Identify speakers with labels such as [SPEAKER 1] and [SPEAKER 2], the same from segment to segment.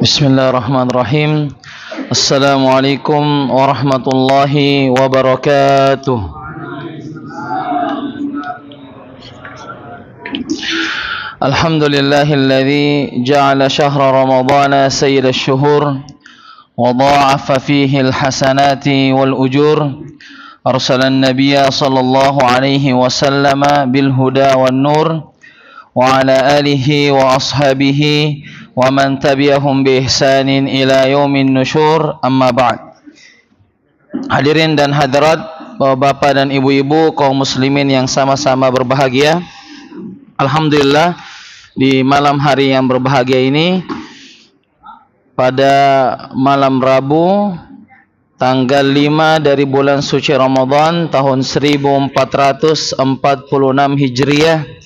[SPEAKER 1] Bismillahirrahmanirrahim. Assalamualaikum warahmatullahi wabarakatuh. Alhamdulillahilladzi ja'ala syahra ramadhana sayyidasy syuhur wa dha'afa fihi alhasanati wal ujur. Arsalan nabiyya sallallahu alaihi wasallam bil huda wan nur wa ala alihi wa ashabihi wa man tabi'ahum bi ihsanin ila yaumin nusyur, amma ba'd. Hadirin dan hadirat, bapak-bapak dan ibu-ibu kaum muslimin yang sama-sama berbahagia. Alhamdulillah, di malam hari yang berbahagia ini, pada malam Rabu tanggal 5 dari bulan suci Ramadan tahun 1446 Hijriah,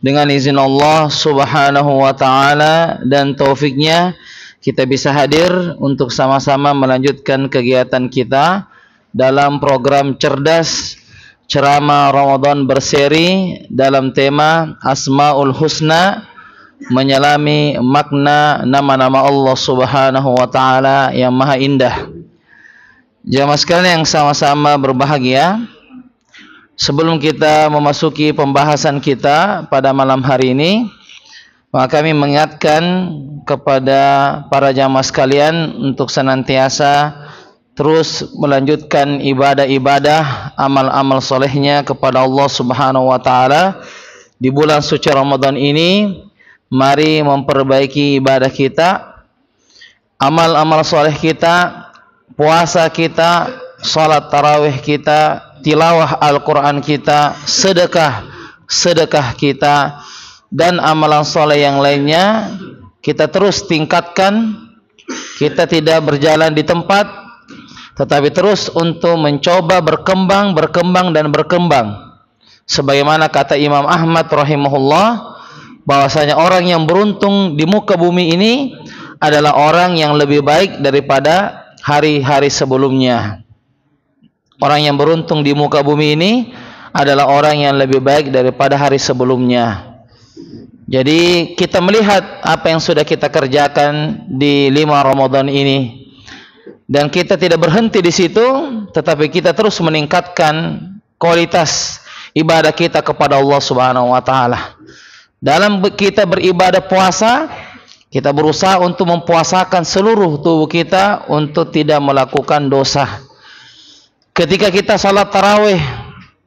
[SPEAKER 1] dengan izin Allah subhanahu wa ta'ala dan taufiknya, kita bisa hadir untuk sama-sama melanjutkan kegiatan kita dalam program cerdas ceramah Ramadan berseri dalam tema Asmaul Husna, menyelami makna nama-nama Allah subhanahu wa ta'ala yang maha indah. Jamaah sekalian yang sama-sama berbahagia, sebelum kita memasuki pembahasan kita pada malam hari ini, maka kami mengingatkan kepada para jamaah sekalian untuk senantiasa terus melanjutkan ibadah-ibadah, amal-amal solehnya kepada Allah subhanahu wa ta'ala di bulan suci Ramadan ini. Mari memperbaiki ibadah kita, amal-amal soleh kita, puasa kita, salat tarawih kita, tilawah Al-Quran kita, sedekah kita, dan amalan soleh yang lainnya kita terus tingkatkan. Kita tidak berjalan di tempat, tetapi terus untuk mencoba berkembang dan berkembang. Sebagaimana kata Imam Ahmad rahimahullah, bahwasanya orang yang beruntung di muka bumi ini adalah orang yang lebih baik daripada hari-hari sebelumnya. Orang yang beruntung di muka bumi ini adalah orang yang lebih baik daripada hari sebelumnya. Jadi kita melihat apa yang sudah kita kerjakan di 5 Ramadan ini, dan kita tidak berhenti di situ, tetapi kita terus meningkatkan kualitas ibadah kita kepada Allah subhanahu wa ta'ala. Dalam kita beribadah puasa, kita berusaha untuk mempuasakan seluruh tubuh kita untuk tidak melakukan dosa. Ketika kita salat tarawih,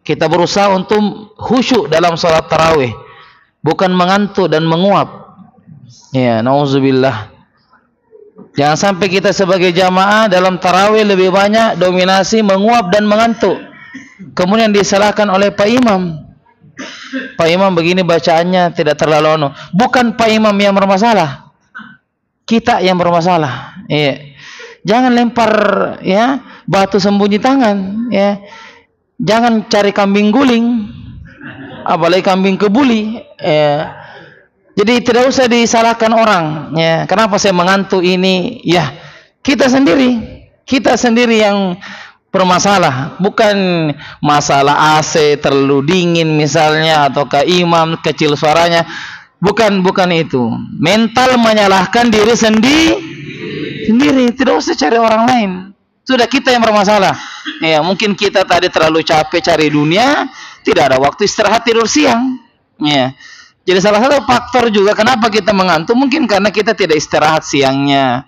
[SPEAKER 1] kita berusaha untuk khusyuk dalam salat tarawih, bukan mengantuk dan menguap. Ya, nauzubillah. Jangan sampai kita sebagai jamaah dalam tarawih lebih banyak dominasi menguap dan mengantuk, kemudian disalahkan oleh Pak Imam. Pak Imam begini bacaannya tidak terlalu anu. Bukan Pak Imam yang bermasalah, kita yang bermasalah. Iya. Jangan lempar ya batu sembunyi tangan, ya. Jangan cari kambing guling, apalagi kambing kebuli. Ya. Jadi tidak usah disalahkan orang. Ya. Kenapa saya mengantuk ini? Ya, kita sendiri yang bermasalah. Bukan masalah AC terlalu dingin misalnya, ataukah imam kecil suaranya. Bukan itu. Mental menyalahkan diri sendiri, tidak usah cari orang lain. Sudah kita yang bermasalah. Ya, mungkin kita tadi terlalu capek cari dunia, tidak ada waktu istirahat, tidur siang. Ya. Jadi salah satu faktor juga kenapa kita mengantuk, mungkin karena kita tidak istirahat siangnya.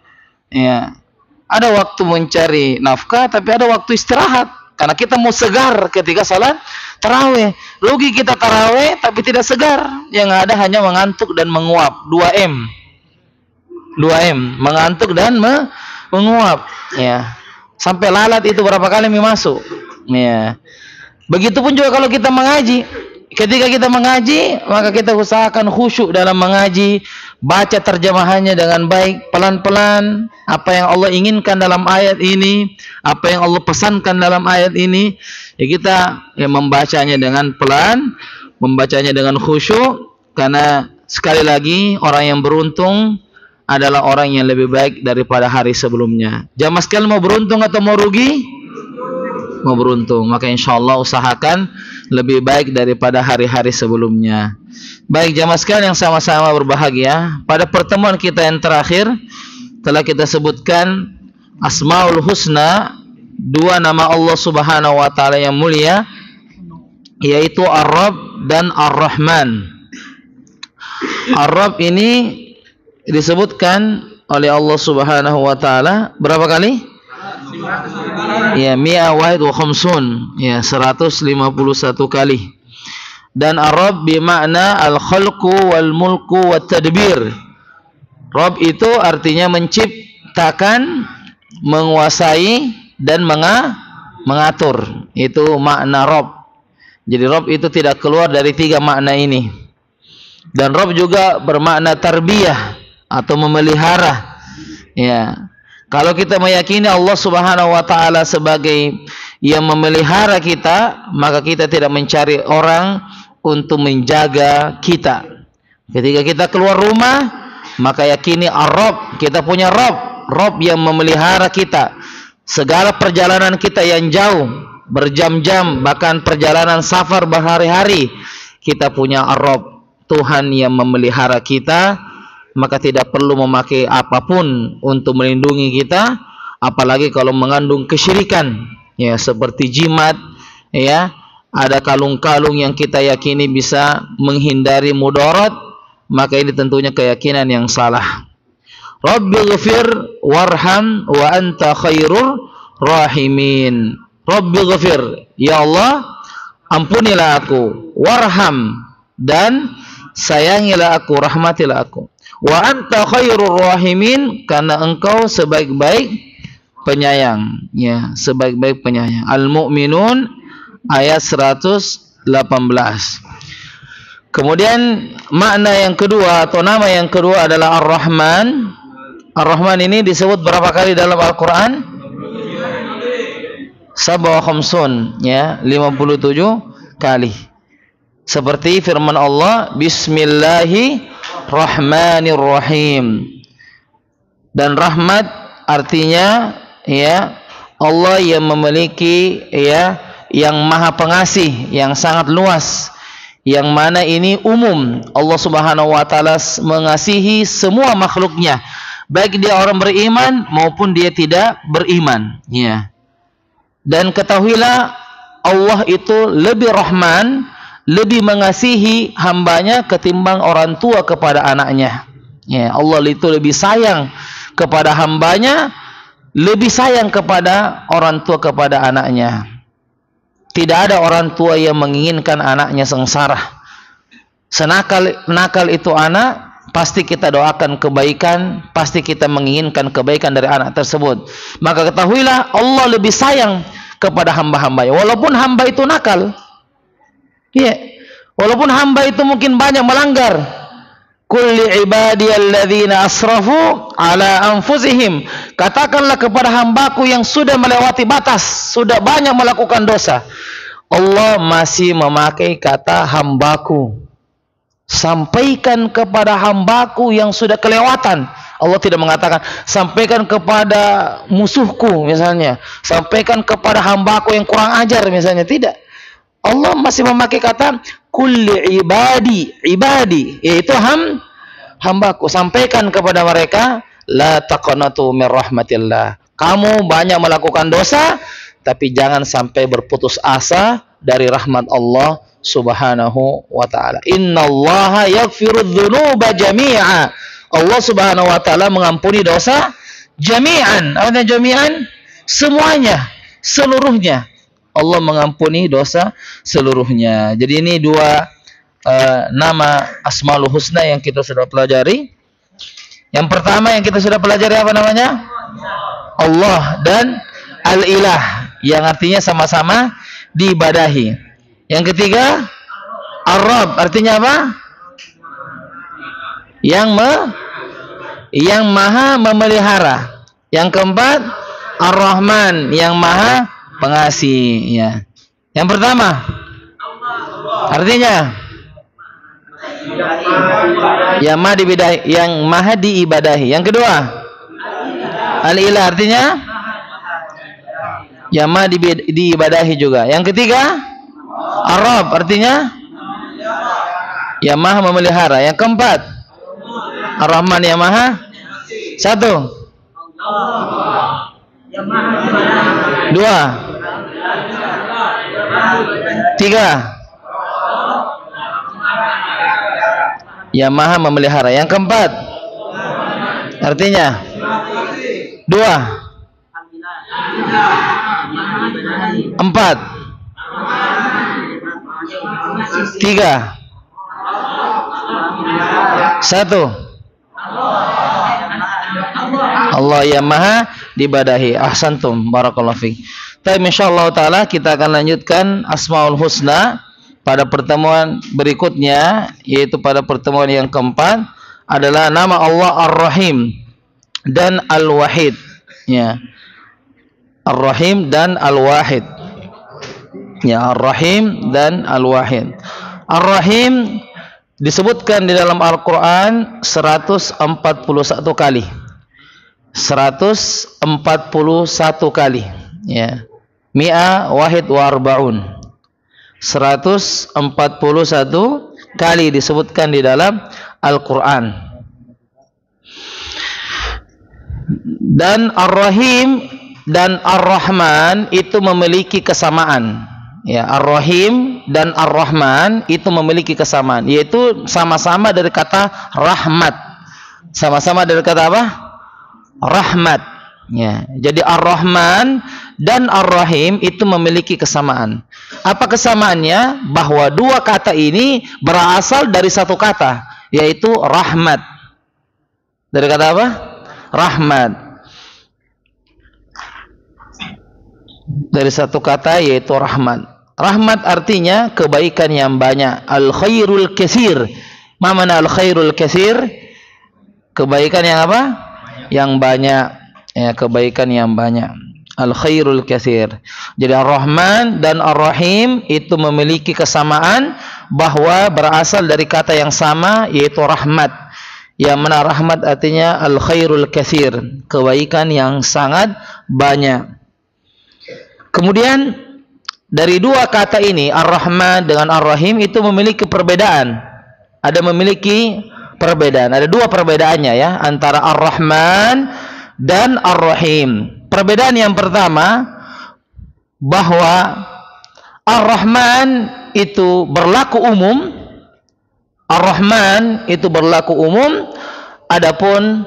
[SPEAKER 1] Ya. Ada waktu mencari nafkah, tapi ada waktu istirahat. Karena kita mau segar ketika salat tarawih. Rugi kita tarawih tapi tidak segar. Yang ada hanya mengantuk dan menguap. 2M, mengantuk dan menguap. Ya. Sampai lalat itu berapa kali masuk. Ya. Begitupun juga kalau kita mengaji. Ketika kita mengaji, maka kita usahakan khusyuk dalam mengaji, baca terjemahannya dengan baik, pelan-pelan. Apa yang Allah inginkan dalam ayat ini, apa yang Allah pesankan dalam ayat ini, ya kita membacanya dengan pelan, membacanya dengan khusyuk. Karena sekali lagi, orang yang beruntung adalah orang yang lebih baik daripada hari sebelumnya. Jamaah sekalian, mau beruntung atau mau rugi? Mau beruntung. Maka insya Allah usahakan lebih baik daripada hari-hari sebelumnya. Baik jamaah sekalian yang sama-sama berbahagia, pada pertemuan kita yang terakhir telah kita sebutkan Asmaul Husna, dua nama Allah Subhanahu wa taala yang mulia, yaitu Ar-Rabb dan Ar-Rahman. Ar-Rabb ini disebutkan oleh Allah Subhanahu wa taala berapa kali? Ya, 151. Ya, 151 kali. Dan Ar-Rabb bermakna al-khalqu wal mulku wat tadbir. Rabb itu artinya menciptakan, menguasai dan mengatur. Itu makna Rabb. Jadi Rabb itu tidak keluar dari tiga makna ini. Dan Rabb juga bermakna tarbiyah atau memelihara. Ya. Kalau kita meyakini Allah Subhanahu wa taala sebagai yang memelihara kita, maka kita tidak mencari orang untuk menjaga kita. Ketika kita keluar rumah, maka yakini Ar-Rabb, kita punya Rabb yang memelihara kita. Segala perjalanan kita yang jauh, berjam-jam, bahkan perjalanan safar berhari-hari, kita punya Ar-Rabb, Tuhan yang memelihara kita, maka tidak perlu memakai apapun untuk melindungi kita, apalagi kalau mengandung kesyirikan, ya, seperti jimat, ya, ada kalung-kalung yang kita yakini bisa menghindari mudarat, maka ini tentunya keyakinan yang salah. Rabbighfir warham wa anta khairur rahimin. Rabbighfir, ya Allah, ampunilah aku, warham, dan sayangilah aku, rahmatilah aku. Wa anta khairur rahimin, karena engkau sebaik-baik penyayang, ya, sebaik-baik penyayang. Al-Mu'minun ayat 118. Kemudian makna yang kedua atau nama yang kedua adalah Ar-Rahman. Ar-Rahman ini disebut berapa kali dalam Al-Qur'an? 57, ya, 57 kali. Seperti firman Allah, Bismillahirrahmanirrahim. Dan rahmat artinya, ya, Allah yang memiliki, ya, yang maha pengasih, yang sangat luas, yang mana ini umum. Allah Subhanahu wa taala mengasihi semua makhluknya, baik dia orang beriman maupun dia tidak beriman, ya. Dan ketahuilah Allah itu lebih rahman, lebih mengasihi hambanya ketimbang orang tua kepada anaknya, ya. Allah itu lebih sayang kepada hambanya, lebih sayang kepada orang tua kepada anaknya. Tidak ada orang tua yang menginginkan anaknya sengsara. Senakal itu anak, pasti kita doakan kebaikan, pasti kita menginginkan kebaikan dari anak tersebut. Maka ketahuilah Allah lebih sayang kepada hamba-hambanya, walaupun hamba itu nakal, ya, walaupun hamba itu mungkin banyak melanggar. Qul li ibadiyalladzina asrafu ala anfusihim, katakanlah kepada hambaku yang sudah melewati batas, sudah banyak melakukan dosa. Allah masih memakai kata hambaku. Sampaikan kepada hambaku yang sudah kelewatan. Allah tidak mengatakan sampaikan kepada musuhku misalnya, sampaikan kepada hambaku yang kurang ajar misalnya, tidak. Allah masih memakai kata kulli ibadi, yaitu hambaku. Sampaikan kepada mereka, la taqnatu min rahmatillah. Kamu banyak melakukan dosa, tapi jangan sampai berputus asa dari rahmat Allah Subhanahu wa taala. Innallaha yaghfirudz dzunuba jami'a. Allah Subhanahu wa taala mengampuni dosa jami'an. Artinya jami'an, semuanya, seluruhnya. Allah mengampuni dosa seluruhnya. Jadi ini dua nama Asmaul Husna yang kita sudah pelajari. Yang pertama yang kita sudah pelajari apa namanya? Allah dan Al-Ilah, yang artinya sama-sama diibadahi. Yang ketiga Ar-Rabb, artinya apa? Yang maha memelihara. Yang keempat Ar-Rahman, yang maha pengasih, ya. Yang pertama artinya yang maha diibadahi. Yang kedua Al-Ilah, artinya yang maha diibadahi juga. Yang ketiga Ar-Rabb, artinya yang maha memelihara. Yang keempat Ar-Rahman, yang maha satu Dua. Tiga. Yang maha memelihara. Yang keempat, artinya dua. Empat. Tiga. Satu. Allah yang maha diibadahi. Ahsantum, barakallahu fiik. Tapi insyaallah taala kita akan lanjutkan Asmaul Husna pada pertemuan berikutnya, yaitu pada pertemuan yang keempat adalah nama Allah Ar-Rahim dan Al-Wahid, ya. Ar-Rahim dan Al-Wahid. Ya, Ar-Rahim dan Al-Wahid. Ar-Rahim disebutkan di dalam Al-Qur'an 141 kali. 141 kali, ya. Mi'a wahid wa arba'un. 141 kali disebutkan di dalam Al-Qur'an. Dan Ar-Rahim dan Ar-Rahman itu memiliki kesamaan. Ya, Ar-Rahim dan Ar-Rahman itu memiliki kesamaan, yaitu sama-sama dari kata rahmat. Sama-sama dari kata apa? Rahmat. Ya, jadi Ar-Rahman dan Ar-Rahim itu memiliki kesamaan. Apa kesamaannya? Bahwa dua kata ini berasal dari satu kata, yaitu rahmat. Dari kata apa? Rahmat. Dari satu kata, yaitu rahmat. Rahmat artinya kebaikan yang banyak. Al-khairul katsir. Ma mana al-khairul katsir? Kebaikan yang apa? Yang banyak. Ya, kebaikan yang banyak. Al-khairul katsir. Jadi Ar-Rahman dan Ar-Rahim itu memiliki kesamaan bahwa berasal dari kata yang sama, yaitu rahmat. Yang mana rahmat artinya al-khairul katsir, kebaikan yang sangat banyak. Kemudian dari dua kata ini, Ar-Rahman dengan Ar-Rahim itu memiliki perbedaan. Ada memiliki perbedaan. Ada dua perbedaannya, ya, antara Ar-Rahman dan Ar-Rahim. Perbedaan yang pertama, bahwa Ar-Rahman itu berlaku umum. Ar-Rahman itu berlaku umum, adapun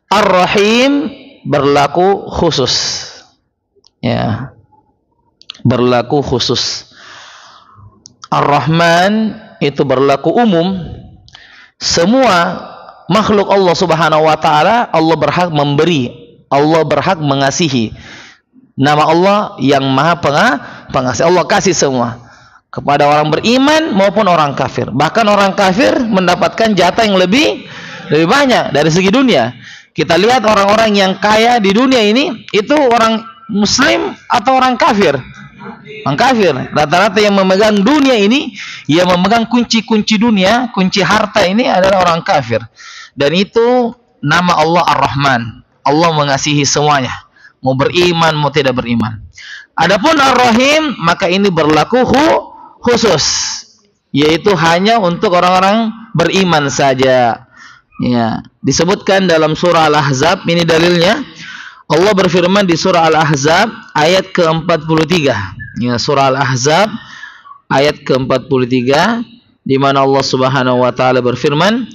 [SPEAKER 1] Ar-Rahim berlaku khusus. Ya, berlaku khusus. Ar-Rahman itu berlaku umum. Semua makhluk Allah Subhanahu wa taala, Allah berhak memberi, Allah berhak mengasihi. Nama Allah yang Maha Pengasih. Allah kasih semua kepada orang beriman maupun orang kafir. Bahkan orang kafir mendapatkan jatah yang lebih banyak dari segi dunia. Kita lihat orang-orang yang kaya di dunia ini, itu orang muslim atau orang kafir? Orang kafir. Rata-rata yang memegang dunia ini, yang memegang kunci-kunci dunia, kunci harta ini adalah orang kafir. Dan itu nama Allah Ar-Rahman. Allah mengasihi semuanya, mau beriman mau tidak beriman. Adapun Ar-Rahim, maka ini berlaku khusus, yaitu hanya untuk orang-orang beriman saja. Ya, disebutkan dalam surah Al-Ahzab, ini dalilnya. Allah berfirman di surah Al-Ahzab ayat ke-43. Ya, surah Al-Ahzab ayat ke-43, di mana Allah Subhanahu wa taala berfirman,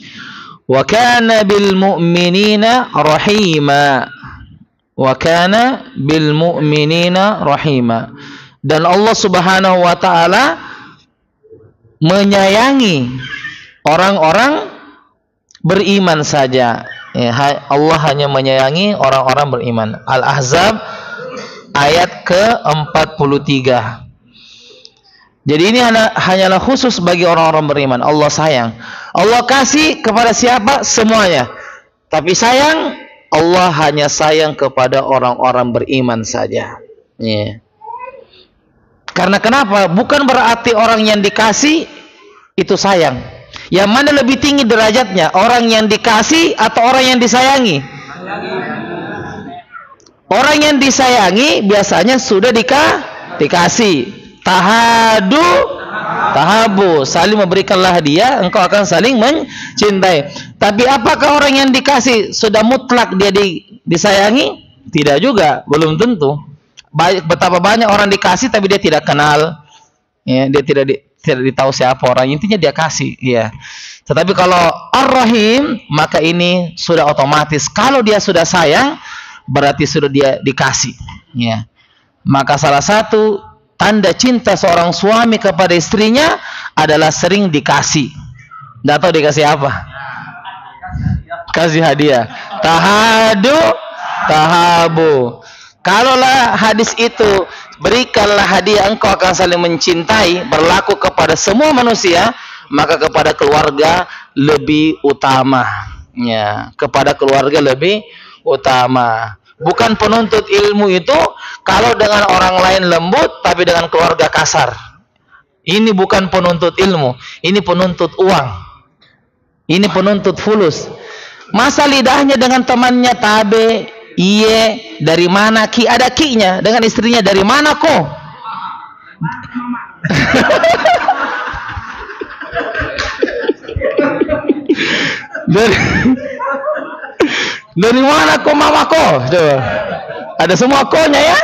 [SPEAKER 1] "Wa kana bil mu'minina rahima." Wa kana bil mu'minina rahima. Dan Allah Subhanahu wa taala menyayangi orang-orang beriman saja. Ya, Allah hanya menyayangi orang-orang beriman. Al-Ahzab ayat ke-43. Jadi ini hanyalah khusus bagi orang-orang beriman. Allah sayang. Allah kasih kepada siapa? Semuanya. Tapi sayang, Allah hanya sayang kepada orang-orang beriman saja. Ya. Karena kenapa? Bukan berarti orang yang dikasih itu sayang. Yang mana lebih tinggi derajatnya? Orang yang dikasih atau orang yang disayangi? Orang yang disayangi biasanya sudah dikasih. Tahabu, saling memberikanlah hadiah, engkau akan saling mencintai. Tapi apakah orang yang dikasih sudah mutlak dia disayangi? Tidak juga, belum tentu. Betapa banyak orang dikasih tapi dia tidak kenal, ya, dia tidak ditahu siapa orang, intinya dia kasih, ya. Tetapi kalau Ar-Rahim, maka ini sudah otomatis. Kalau dia sudah sayang, berarti sudah dia dikasih, ya. Maka salah satu tanda cinta seorang suami kepada istrinya adalah sering dikasih. Nggak tahu dikasih apa? Kasih hadiah. Tahadu, tahabu. Kalaulah hadis itu, berikanlah hadiah, engkau akan saling mencintai, berlaku kepada semua manusia, maka kepada keluarga lebih utama, ya, kepada keluarga lebih utama. Bukan penuntut ilmu itu kalau dengan orang lain lembut tapi dengan keluarga kasar. Ini bukan penuntut ilmu, ini penuntut uang, ini penuntut fulus. Masa lidahnya dengan temannya tabe, iye, dari mana ki, ada ki-nya, dengan istrinya dari mana kok? dari mana kok mama kok? Coba. Ada semua konya, ya.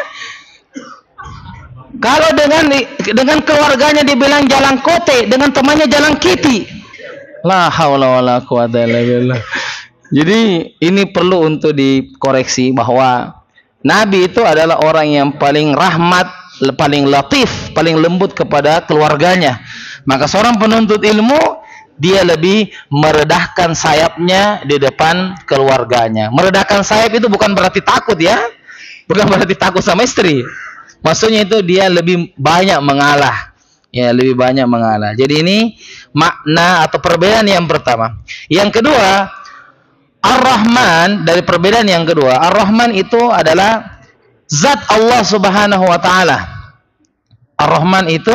[SPEAKER 1] Kalau dengan keluarganya dibilang jalan kote, dengan temannya jalan kiti. La haula wala quwata illa billah. Jadi ini perlu untuk dikoreksi bahwa Nabi itu adalah orang yang paling rahmat, paling latif, paling lembut kepada keluarganya. Maka seorang penuntut ilmu, dia lebih meredahkan sayapnya di depan keluarganya. Meredahkan sayap itu bukan berarti takut, ya. Bukan berarti takut sama istri. Maksudnya itu dia lebih banyak mengalah. Ya, lebih banyak mengalah. Jadi ini makna atau perbedaan yang pertama. Yang kedua, Ar-Rahman, dari perbedaan yang kedua, Ar-Rahman itu adalah zat Allah Subhanahu wa taala. Ar-Rahman itu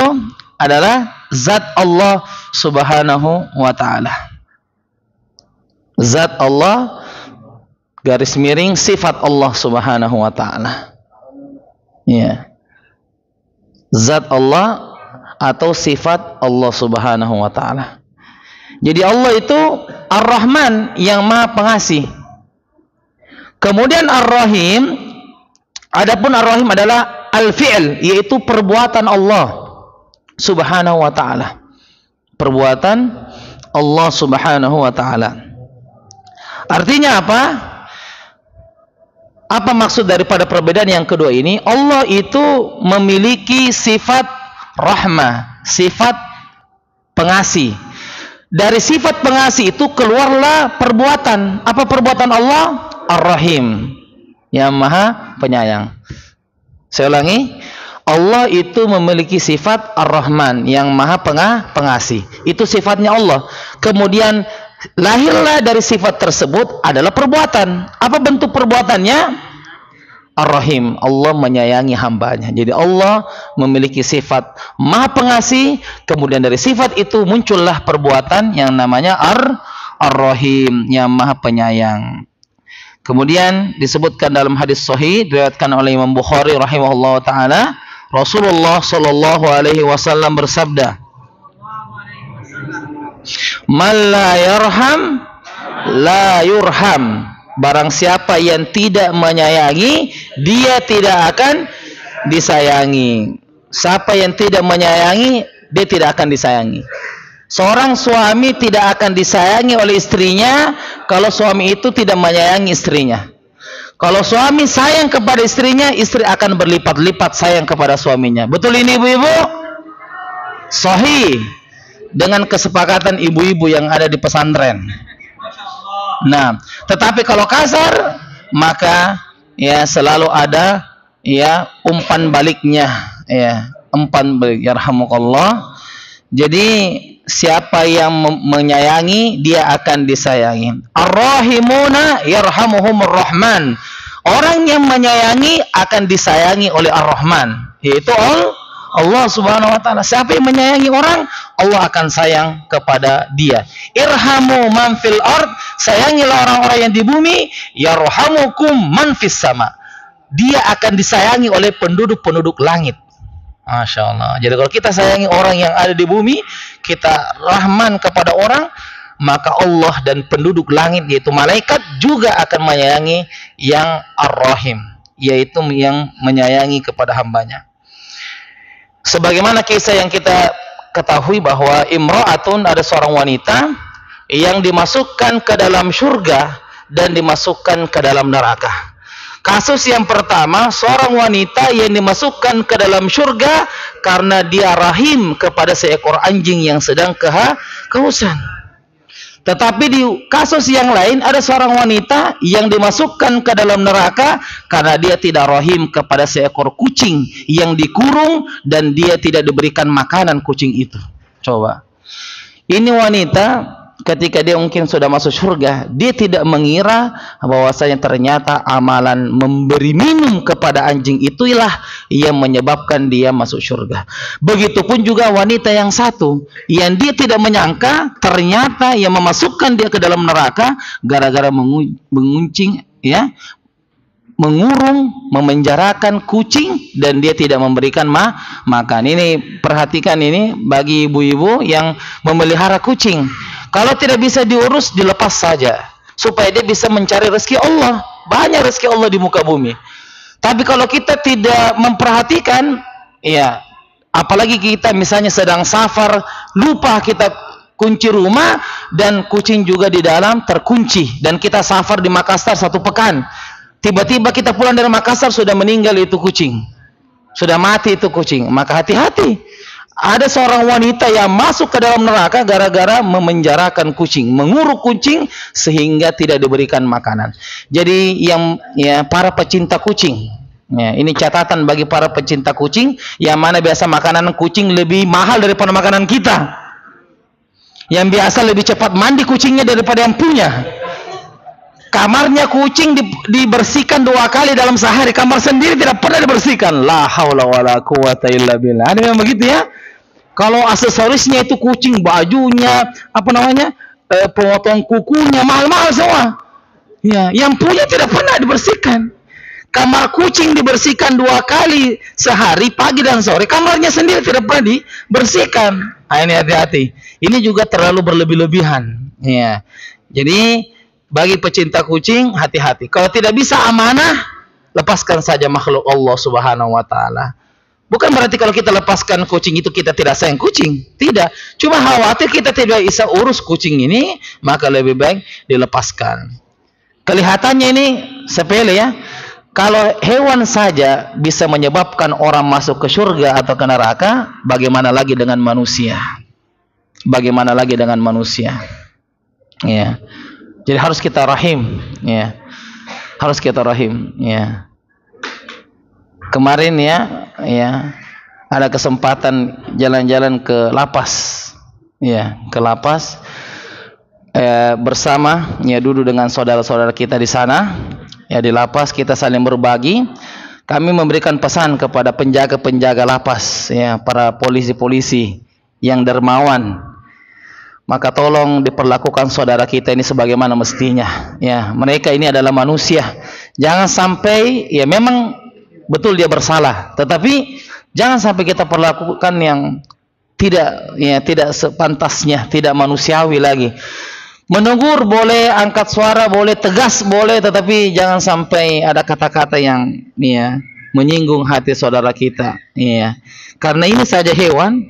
[SPEAKER 1] adalah zat Allah Subhanahu wa taala. Zat Allah garis miring sifat Allah Subhanahu wa taala. Ya. Zat Allah atau sifat Allah Subhanahu wa taala. Jadi Allah itu Ar-Rahman yang Maha Pengasih. Kemudian Ar-Rahim, adapun Ar-Rahim adalah al-fi'l, yaitu perbuatan Allah Subhanahu wa taala. Perbuatan Allah Subhanahu wa taala. Artinya apa? Apa maksud daripada perbedaan yang kedua ini? Allah itu memiliki sifat rahmah, sifat pengasih. Dari sifat pengasih itu keluarlah perbuatan. Apa perbuatan Allah? Ar-Rahim, yang Maha Penyayang. Saya ulangi, Allah itu memiliki sifat Ar-Rahman, yang Maha Pengasih. Itu sifatnya Allah. Kemudian lahirlah dari sifat tersebut adalah perbuatan. Apa bentuk perbuatannya? Ar-Rahim, Allah menyayangi hambanya. Jadi Allah memiliki sifat Maha Pengasih, kemudian dari sifat itu muncullah perbuatan yang namanya Ar-Rahim, yang Maha Penyayang. Kemudian disebutkan dalam hadis sahih diriwayatkan oleh Imam Bukhari rahimahullah taala, Rasulullah sallallahu alaihi wasallam bersabda, "Man la yarham la yurham." Barang siapa yang tidak menyayangi, dia tidak akan disayangi. Siapa yang tidak menyayangi, dia tidak akan disayangi. Seorang suami tidak akan disayangi oleh istrinya kalau suami itu tidak menyayangi istrinya. Kalau suami sayang kepada istrinya, istri akan berlipat-lipat sayang kepada suaminya. Betul ini ibu-ibu? Sahih. Dengan kesepakatan ibu-ibu yang ada di pesantren. Nah, tetapi kalau kasar, maka ya selalu ada ya umpan baliknya, ya umpan balik. Yarhamukallah. Jadi siapa yang menyayangi, dia akan disayangi. Ar-Rahimuna yarhamuhumur Rahman. Orang yang menyayangi akan disayangi oleh Ar-Rahman, yaitu Allah Subhanahu wa taala. Siapa yang menyayangi orang, Allah akan sayang kepada dia. Irhamu man fil ard, sayangilah orang-orang yang di bumi, yarhamukum man fis sama. Dia akan disayangi oleh penduduk-penduduk langit. Masya Allah. Jadi kalau kita sayangi orang yang ada di bumi, kita rahman kepada orang, maka Allah dan penduduk langit yaitu malaikat juga akan menyayangi yang Ar-Rahim, yaitu yang menyayangi kepada hambanya. Sebagaimana kisah yang kita ketahui bahwa imra'atun, ada seorang wanita yang dimasukkan ke dalam surga dan dimasukkan ke dalam neraka. Kasus yang pertama, seorang wanita yang dimasukkan ke dalam surga karena dia rahim kepada seekor anjing yang sedang kehausan. Tetapi di kasus yang lain ada seorang wanita yang dimasukkan ke dalam neraka karena dia tidak rahim kepada seekor kucing yang dikurung dan dia tidak diberikan makanan kucing itu. Coba. Ini wanita ketika dia mungkin sudah masuk surga, dia tidak mengira bahwasanya ternyata amalan memberi minum kepada anjing itulah yang menyebabkan dia masuk surga. Begitupun juga wanita yang satu, yang dia tidak menyangka ternyata yang memasukkan dia ke dalam neraka gara-gara menguncing, ya, mengurung, memenjarakan kucing dan dia tidak memberikan makan. Ini perhatikan, ini bagi ibu-ibu yang memelihara kucing. Kalau tidak bisa diurus, dilepas saja supaya dia bisa mencari rezeki Allah. Banyak rezeki Allah di muka bumi. Tapi kalau kita tidak memperhatikan, ya, apalagi kita misalnya sedang safar, lupa kita kunci rumah dan kucing juga di dalam terkunci, dan kita safar di Makassar 1 pekan. Tiba-tiba kita pulang dari Makassar sudah meninggal itu kucing. Sudah mati itu kucing. Maka hati-hati. Ada seorang wanita yang masuk ke dalam neraka gara-gara memenjarakan kucing, menguruk kucing sehingga tidak diberikan makanan. Jadi yang, ya, para pecinta kucing, ya, ini catatan bagi para pecinta kucing, yang mana biasa makanan kucing lebih mahal daripada makanan kita. Yang biasa lebih cepat mandi kucingnya daripada yang punya. Kamarnya kucing dibersihkan 2 kali dalam sehari, kamar sendiri tidak pernah dibersihkan. La haula wala quwata illa billah. Ada yang begitu, ya. Kalau aksesorisnya itu kucing, bajunya, apa namanya, potong kukunya, mahal-mahal semua. Ya, yang punya tidak pernah dibersihkan. Kamar kucing dibersihkan 2 kali sehari, pagi dan sore. Kamarnya sendiri tidak pernah dibersihkan. Nah, ini hati-hati. Ini juga terlalu berlebih-lebihan. Ya. Jadi bagi pecinta kucing, hati-hati. Kalau tidak bisa amanah, lepaskan saja makhluk Allah Subhanahu wa taala. Bukan berarti kalau kita lepaskan kucing itu kita tidak sayang kucing. Tidak. Cuma khawatir kita tidak bisa urus kucing ini, maka lebih baik dilepaskan. Kelihatannya ini sepele, ya. Kalau hewan saja bisa menyebabkan orang masuk ke surga atau ke neraka, bagaimana lagi dengan manusia? Bagaimana lagi dengan manusia? Ya. Jadi harus kita rahim, ya. Harus kita rahim, ya. Kemarin, ya, ada kesempatan jalan-jalan ke lapas, ya, ke lapas, bersama, ya, duduk dengan saudara-saudara kita di sana, ya, di lapas kita saling berbagi. Kami memberikan pesan kepada penjaga-penjaga lapas, ya, para polisi-polisi yang dermawan. Maka tolong diperlakukan saudara kita ini sebagaimana mestinya, ya. Mereka ini adalah manusia. Jangan sampai, ya, memang betul dia bersalah, tetapi jangan sampai kita perlakukan yang tidak, ya, tidak sepantasnya, tidak manusiawi lagi. Menegur boleh, angkat suara boleh, tegas boleh, tetapi jangan sampai ada kata-kata yang, ya, menyinggung hati saudara kita, ya. Karena ini saja hewan,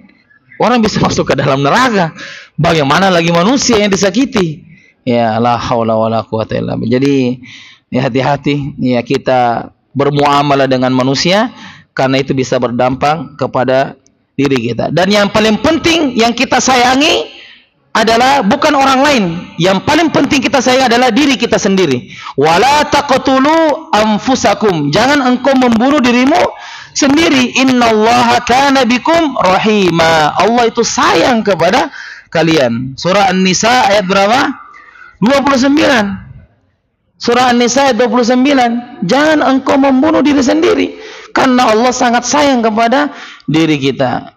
[SPEAKER 1] orang bisa masuk ke dalam neraka. Bagaimana lagi manusia yang disakiti? Ya, la haula wala quwata illa billah. Jadi, ya, hati-hati, ya, kita bermuamalah dengan manusia, karena itu bisa berdampak kepada diri kita. Dan yang paling penting yang kita sayangi adalah bukan orang lain. Yang paling penting kita sayangi adalah diri kita sendiri. Wala taqtulu anfusakum. Jangan engkau membunuh dirimu sendiri. Innallaha kana bikum rahima. Allah itu sayang kepada kalian. Surah An-Nisa ayat berapa? 29. Surah An-Nisa ayat 29. Jangan engkau membunuh diri sendiri, karena Allah sangat sayang kepada diri kita.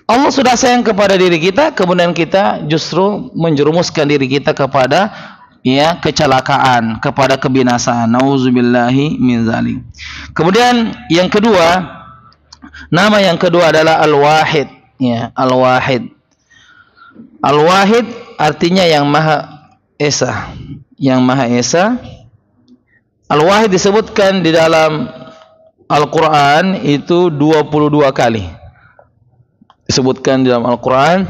[SPEAKER 1] Allah sudah sayang kepada diri kita, kemudian kita justru menjerumuskan diri kita kepada, ya, kecelakaan, kepada kebinasaan. Nauzubillahi min dzalik. Kemudian yang kedua, nama yang kedua adalah Al-Wahid, ya, Al-Wahid. Al-Wahid artinya yang Maha Esa. Yang Maha Esa. Al-Wahid disebutkan di dalam Al-Quran itu 22 kali. Disebutkan di dalam Al-Quran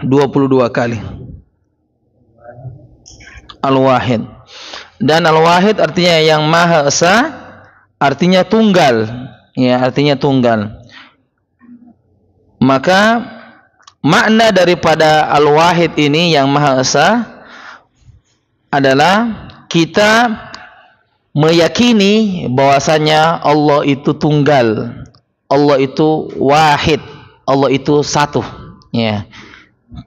[SPEAKER 1] 22 kali. Al-Wahid. Dan Al-Wahid artinya yang Maha Esa, artinya tunggal. Ya, artinya tunggal. Maka makna daripada Al-Wahid ini yang Maha Esa adalah kita meyakini bahwasanya Allah itu tunggal, Allah itu wahid, Allah itu satu, ya.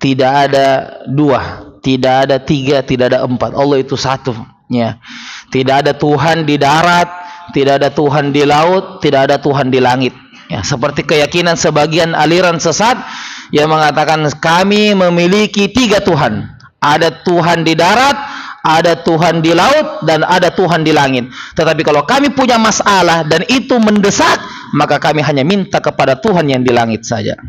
[SPEAKER 1] Tidak ada dua, tidak ada tiga, tidak ada empat. Allah itu satu, ya. Tidak ada Tuhan di darat, tidak ada Tuhan di laut, tidak ada Tuhan di langit. Ya, seperti keyakinan sebagian aliran sesat yang mengatakan kami memiliki 3 Tuhan. Ada Tuhan di darat, ada Tuhan di laut, dan ada Tuhan di langit. Tetapi kalau kami punya masalah dan itu mendesak, maka kami hanya minta kepada Tuhan yang di langit saja.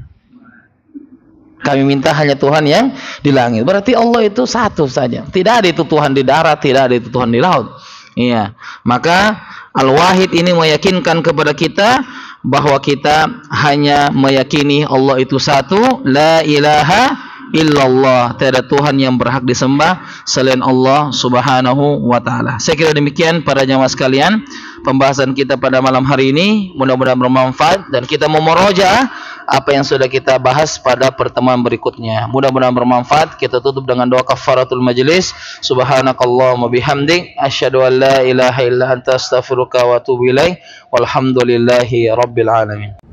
[SPEAKER 1] Kami minta hanya Tuhan yang di langit. Berarti Allah itu satu saja. Tidak ada itu Tuhan di darat, tidak ada itu Tuhan di laut. Iya. Maka Al-Wahid ini meyakinkan kepada kita bahwa kita hanya meyakini Allah itu satu, la ilaha illallah, tiada Tuhan yang berhak disembah selain Allah Subhanahu wa taala. Saya kira demikian para jamaah sekalian pembahasan kita pada malam hari ini, mudah-mudahan bermanfaat dan kita memurojaah apa yang sudah kita bahas pada pertemuan berikutnya. Mudah-mudahan bermanfaat. Kita tutup dengan doa kafaratul majlis. Subhanakallahumma bihamdik asyhadu an la ilaha illa anta astaghfiruka wa atubu ilaik. Walhamdulillahi rabbil alamin.